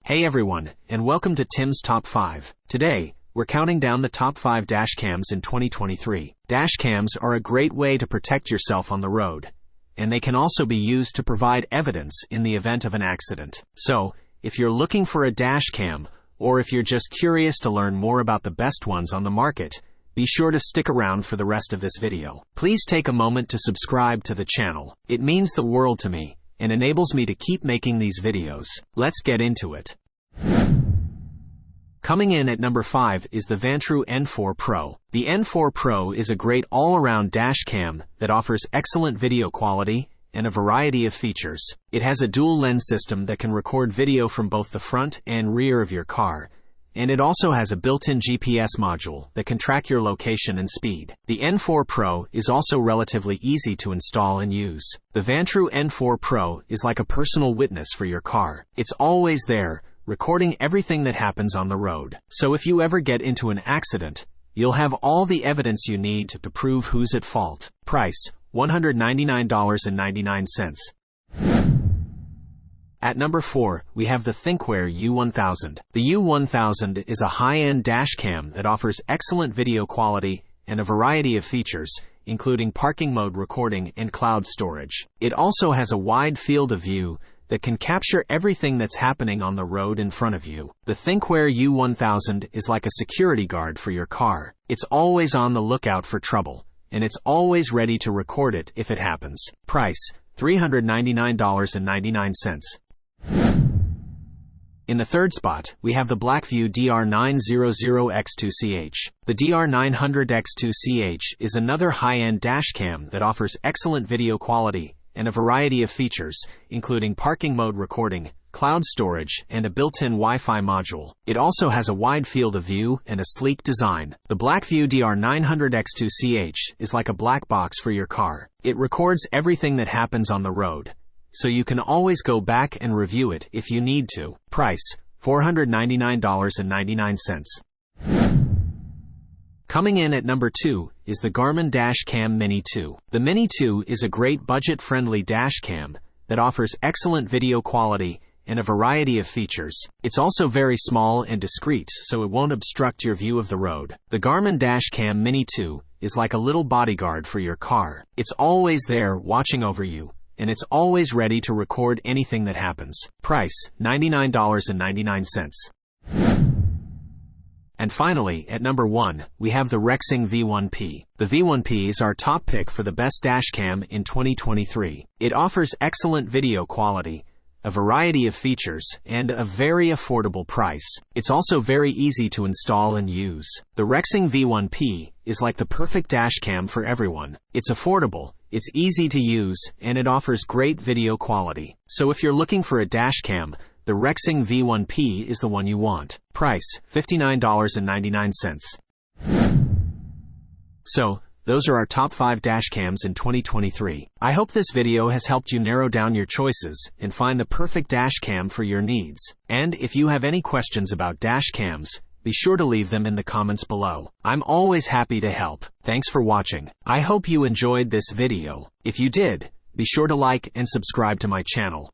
Hey everyone, and welcome to Tim's Top 5. Today, we're counting down the top 5 dash cams in 2023. Dash cams are a great way to protect yourself on the road, and they can also be used to provide evidence in the event of an accident. So, if you're looking for a dash cam, or if you're just curious to learn more about the best ones on the market, be sure to stick around for the rest of this video. Please take a moment to subscribe to the channel. It means the world to me and enables me to keep making these videos. Let's get into it. Coming in at number 5 is the Vante N4 Pro. The N4 Pro is a great all-around dash cam that offers excellent video quality and a variety of features. It has a dual lens system that can record video from both the front and rear of your car, and it also has a built-in GPS module that can track your location and speed. The N4 Pro is also relatively easy to install and use. The Vante N4 Pro is like a personal witness for your car. It's always there, recording everything that happens on the road. So if you ever get into an accident, you'll have all the evidence you need to prove who's at fault. Price, $199.99. At number 4, we have the Thinkware U1000. The U1000 is a high-end dash cam that offers excellent video quality and a variety of features, including parking mode recording and cloud storage. It also has a wide field of view that can capture everything that's happening on the road in front of you. The Thinkware U1000 is like a security guard for your car. It's always on the lookout for trouble, and it's always ready to record it if it happens. Price, $399.99. In the third spot, we have the Blackview Dr900 X2 CH. The Dr900 X2 CH is another high-end dash cam that offers excellent video quality and a variety of features, including parking mode recording, cloud storage, and a built-in Wi-Fi module. It also has a wide field of view and a sleek design. The Blackview Dr900 X2 CH is like a black box for your car. It records everything that happens on the road, so you can always go back and review it if you need to. Price, $499.99. Coming in at number 2 is the Garmin Dash Cam Mini 2. The Mini 2 is a great budget-friendly dash cam that offers excellent video quality and a variety of features. It's also very small and discreet, so it won't obstruct your view of the road. The Garmin Dash Cam Mini 2 is like a little bodyguard for your car. It's always there watching over you, and it's always ready to record anything that happens. Price, $99.99. And finally, at number 1, we have the Rexing V1P. The V1P is our top pick for the best dash cam in 2023. It offers excellent video quality, a variety of features, and a very affordable price. It's also very easy to install and use. The Rexing V1P is like the perfect dash cam for everyone. It's affordable, it's easy to use, and it offers great video quality. So if you're looking for a dash cam, the Rexing V1P is the one you want. Price, $59.99. So, those are our top 5 dash cams in 2023. I hope this video has helped you narrow down your choices and find the perfect dash cam for your needs. And if you have any questions about dash cams, be sure to leave them in the comments below. I'm always happy to help. Thanks for watching. I hope you enjoyed this video. If you did, be sure to like and subscribe to my channel.